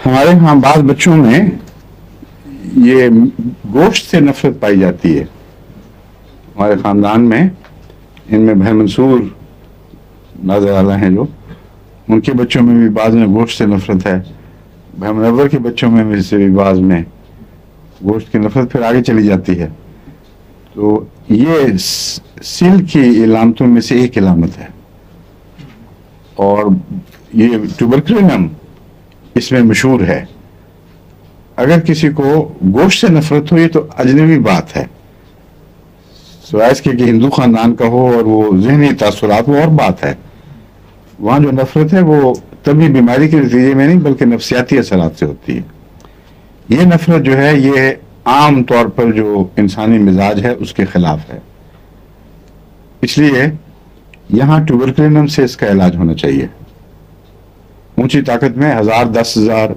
ہمارے ہاں بعض بچوں میں یہ گوشت سے نفرت پائی جاتی ہے. ہمارے خاندان میں ان میں بہن منصور نازر والا ہیں جو ان کے بچوں میں بھی بعض میں گوشت سے نفرت ہے. بہن منور کے بچوں میں سے بھی بعض میں گوشت کی نفرت پھر آگے چلی جاتی ہے. تو یہ سیل کی علامتوں میں سے ایک علامت ہے. اور یہ ٹیوبرکلینم اس میں مشہور ہے. اگر کسی کو گوشت سے نفرت ہو یہ تو اجنبی بات ہے، سوائے اس کے کہ ہندو خاندان کا ہو اور وہ ذہنی تاثرات وہ اور بات ہے. وہاں جو نفرت ہے وہ طبی بیماری کے نتیجے میں نہیں بلکہ نفسیاتی اثرات سے ہوتی ہے. یہ نفرت جو ہے یہ عام طور پر جو انسانی مزاج ہے اس کے خلاف ہے. اس لیے یہاں ٹیوبرکلینم سے اس کا علاج ہونا چاہیے. اونچی طاقت میں 1000 10,000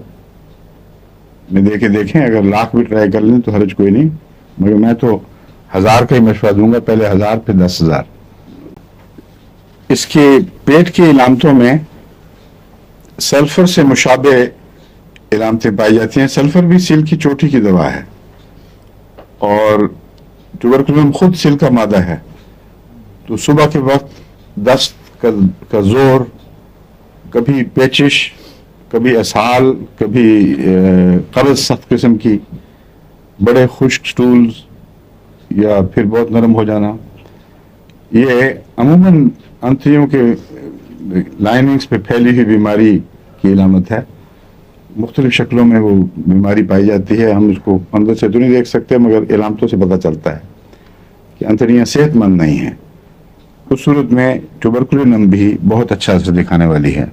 میں دے کے دیکھیں، اگر لاکھ بھی ٹرائی کر لیں تو حرج کوئی نہیں، مگر میں تو 1000 کا ہی مشورہ دوں گا، پہلے 1000 پھر 10,000. اس کے پیٹ کی علامتوں میں سلفر سے مشابہ علامتیں پائی جاتی ہیں. سلفر بھی سیل کی چوٹی کی دوا ہے اور ٹیوبرکلینم خود سیل کا مادہ ہے. تو صبح کے وقت دست کا زور، کبھی پیچش، کبھی اسہال، کبھی قبض سخت قسم کی، بڑے خشک سٹولز یا پھر بہت نرم ہو جانا، یہ عموماً انتڑیوں کے لائننگز پہ پھیلی ہوئی بیماری کی علامت ہے. مختلف شکلوں میں وہ بیماری پائی جاتی ہے. ہم اس کو اندر سے تو نہیں دیکھ سکتے مگر علامتوں سے پتہ چلتا ہے کہ انتڑیاں صحت مند نہیں ہیں. اس صورت میں ٹیوبرکلینم بھی بہت اچھا اثر دکھانے والی ہے.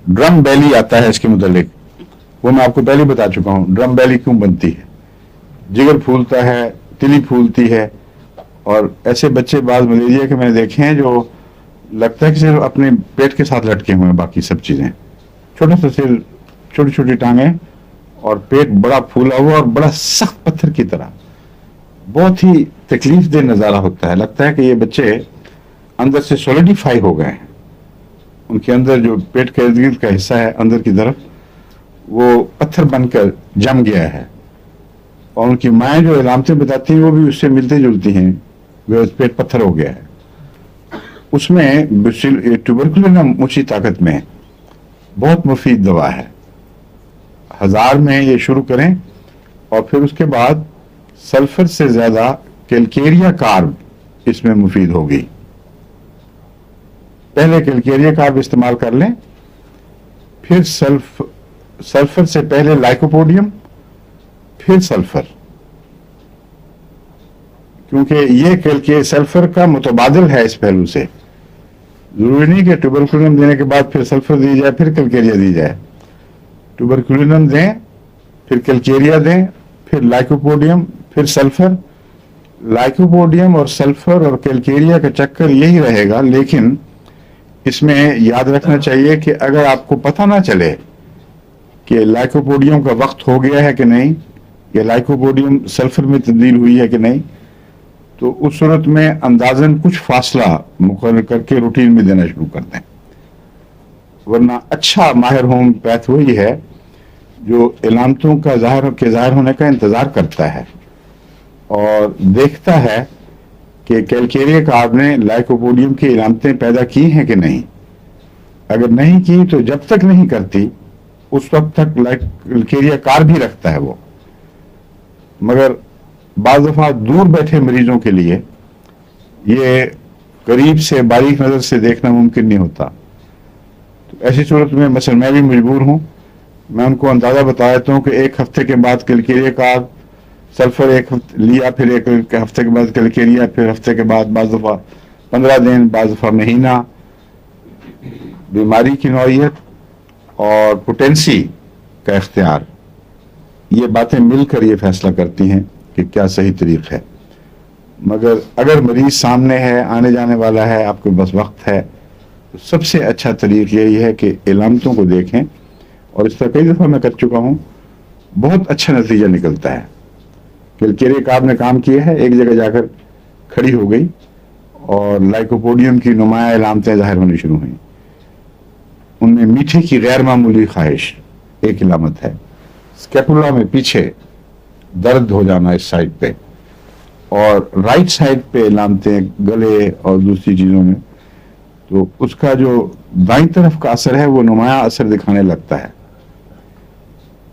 ڈرم بیلی آتا ہے اس کے متعلق، وہ میں آپ کو پہلے بتا چکا ہوں. ڈرم بیلی کیوں بنتی ہے؟ جگر پھولتا ہے، تلی پھولتی ہے، اور ایسے بچے بعض ملیریا کے میں نے دیکھے ہیں جو لگتا ہے کہ صرف اپنے پیٹ کے ساتھ لٹکے ہوئے ہیں، باقی سب چیزیں چھوٹا سا سر، چھوٹی چھوٹی ٹانگیں اور پیٹ بڑا پھولا ہوا اور بڑا سخت پتھر کی طرح. بہت ہی تکلیف دہ نظارہ ہوتا ہے. لگتا ہے کہ یہ بچے اندر سے سولیڈیفائی ہو گئے ہیں، ان کے اندر جو پیٹ کے ارد گرد کا حصہ ہے اندر کی طرف وہ پتھر بن کر جم گیا ہے. اور ان کی مائیں جو علامتیں بتاتی ہیں وہ بھی اس سے ملتی جلتی ہیں، وہ پیٹ پتھر ہو گیا ہے. اس میں ٹیوبرکلینم اونچی طاقت میں بہت مفید دوا ہے. 1000 میں یہ شروع کریں اور پھر اس کے بعد سلفر سے زیادہ کیلکیریا کارب اس میں مفید ہوگی. پہلے کیلکیریا کارب استعمال کر لیں، پھر سلفر سے پہلے لائکوپوڈیم، پھر سلفر، کیونکہ یہ سلفر کا متبادل ہے. اس پہلو سے ضروری نہیں کہ ٹیوبرکلینم دینے کے بعد پھر سلفر دی جائے پھر کیلکیریا دی جائے. ٹیوبرکلینم دیں، پھر کیلکیریا دیں، پھر لائکوپوڈیم، پھر سلفر. لائکوپوڈیم اور سلفر اور کیلکیریا کا چکر یہی رہے گا، لیکن اس میں یاد رکھنا چاہیے کہ اگر آپ کو پتہ نہ چلے کہ لائکوپوڈیم کا وقت ہو گیا ہے کہ نہیں، یا لائکوپوڈیم سلفر میں تبدیل ہوئی ہے کہ نہیں، تو اس صورت میں اندازاً کچھ فاصلہ مقرر کر کے روٹین میں دینا شروع کر دیں. ورنہ اچھا ماہر ہومیوپیتھ وہی ہے جو علامتوں کا ظاہر ہونے کا انتظار کرتا ہے اور دیکھتا ہے کہ کیلکیریا کارب نے لائکوپوڈیم کی علامتیں پیدا کی ہیں کہ نہیں. اگر نہیں کی تو جب تک نہیں کرتی اس وقت تک کیلکیریا کارب بھی رکھتا ہے وہ. مگر بعض دفعہ دور بیٹھے مریضوں کے لیے یہ قریب سے باریک نظر سے دیکھنا ممکن نہیں ہوتا. تو ایسی صورت میں مثلا میں بھی مجبور ہوں، میں ان کو اندازہ بتا دیتا ہوں کہ 1 ہفتے کے بعد کیلکیریا کارب، سلفر 1 ہفتے لیا، پھر 1 ہفتے کے بعد کیلکیریا، پھر ہفتے کے بعد بعض دفعہ 15 دن، بعض دفعہ مہینہ. بیماری کی نوعیت اور پوٹینسی کا اختیار، یہ باتیں مل کر یہ فیصلہ کرتی ہیں کہ کیا صحیح طریق ہے. مگر اگر مریض سامنے ہے، آنے جانے والا ہے، آپ کے بس وقت ہے، تو سب سے اچھا طریق یہی ہے کہ علامتوں کو دیکھیں. اور اس طرح کئی دفعہ میں کر چکا ہوں، بہت اچھا نتیجہ نکلتا ہے. کیلکیریا کارب نے کام کیا ہے، ایک جگہ جا کر کھڑی ہو گئی اور لائکوپوڈیم کی نمایاں علامتیں ظاہر ہونی شروع ہوئیں. ان میں میٹھے کی غیر معمولی خواہش ایک علامت ہے. اسکیپولا میں پیچھے درد ہو جانا اس سائڈ پہ، اور رائٹ سائڈ پہ علامتیں گلے اور دوسری چیزوں میں، تو اس کا جو دائیں طرف کا اثر ہے وہ نمایاں اثر دکھانے لگتا ہے.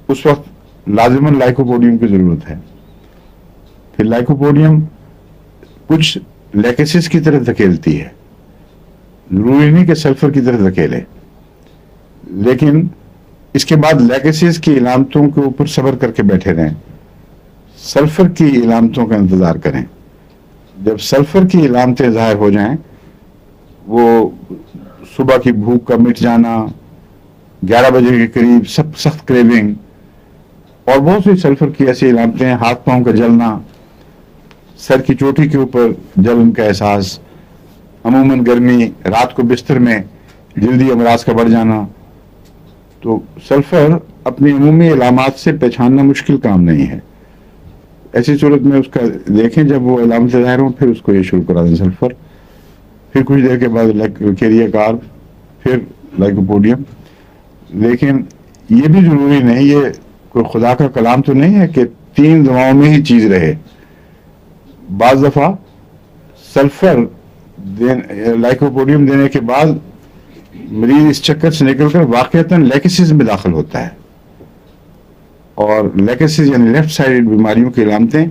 اس وقت لازماً لائکوپوڈیم کی ضرورت ہے. پھر لائکوپوڈیم کچھ لیکسس کی طرف دھکیلتی ہے، ضروری نہیں کہ سلفر کی طرف دھکیلے، لیکن اس کے بعد لیکسس کی علامتوں کے اوپر صبر کر کے بیٹھے رہیں، سلفر کی علامتوں کا انتظار کریں. جب سلفر کی علامتیں ظاہر ہو جائیں، وہ صبح کی بھوک کا مٹ جانا، 11 بجے کے قریب سخت کریونگ، اور بہت سی سلفر کی ایسی علامتیں، ہاتھ پاؤں کا جلنا، سر کی چوٹی کے اوپر جلن کا احساس، عموماً گرمی، رات کو بستر میں جلدی امراض کا بڑھ جانا. تو سلفر اپنی عمومی علامات سے پہچاننا مشکل کام نہیں ہے. ایسی صورت میں اس کا دیکھیں، جب وہ علامتیں ظاہر ہوں پھر اس کو یہ شروع کرا دیں سلفر، پھر کچھ دیر کے بعد کیریا کارب، پھر لائکوپوڈیم. لیکن یہ بھی ضروری نہیں، یہ کوئی خدا کا کلام تو نہیں ہے کہ 3 دواؤں میں ہی چیز رہے. بعض دفعہ سلفر لائکوپوڈیم دینے کے بعد مریض اس چکر سے نکل کر واقعتاً لیکسس میں داخل ہوتا ہے، اور لیکسس یعنی لیفٹ سائڈ بیماریوں کی علامتیں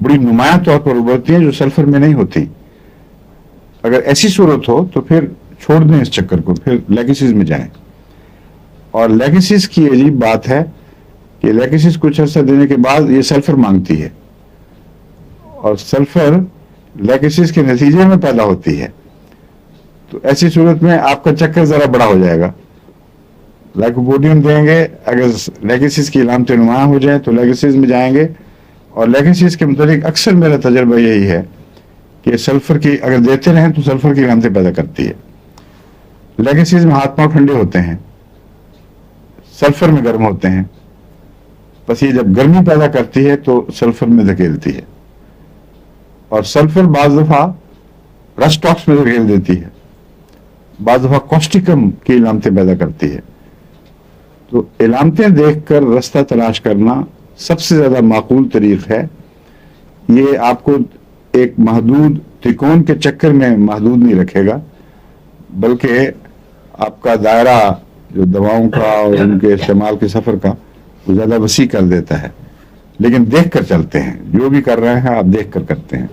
بڑی نمایاں طور پر ابھرتی ہیں جو سلفر میں نہیں ہوتی. اگر ایسی صورت ہو تو پھر چھوڑ دیں اس چکر کو، پھر لیکسس میں جائیں. اور لیکسس کی عجیب بات ہے کہ لیکسس کچھ عرصہ دینے کے بعد یہ سلفر مانگتی ہے، اور سلفر لیکسس کے نتیجے میں پیدا ہوتی ہے. تو ایسی صورت میں آپ کا چکر ذرا بڑا ہو جائے گا. لائکوپوڈیم دیں گے، اگر لیکسس کی علامتیں نمایاں ہو جائیں تو لیکسس میں جائیں گے. اور لیکسس کے متعلق اکثر میرا تجربہ یہی ہے کہ سلفر کی اگر دیتے رہیں تو سلفر کی علامتیں پیدا کرتی ہے. لیکسس میں ہاتھ پاؤں ٹھنڈے ہوتے ہیں، سلفر میں گرم ہوتے ہیں، بس یہ جب گرمی پیدا کرتی ہے تو سلفر میں دھکیلتی ہے. اور سلفر بعض دفعہ رسٹاکس میں دھکیل دیتی ہے، بعض دفعہ کوسٹیکم کی علامتیں پیدا کرتی ہے. تو علامتیں دیکھ کر رستہ تلاش کرنا سب سے زیادہ معقول طریق ہے. یہ آپ کو ایک محدود ترکون کے چکر میں محدود نہیں رکھے گا، بلکہ آپ کا دائرہ جو دواؤں کا اور ان کے استعمال کے سفر کا وہ زیادہ وسیع کر دیتا ہے. لیکن دیکھ کر چلتے ہیں، جو بھی کر رہے ہیں آپ دیکھ کر کرتے ہیں.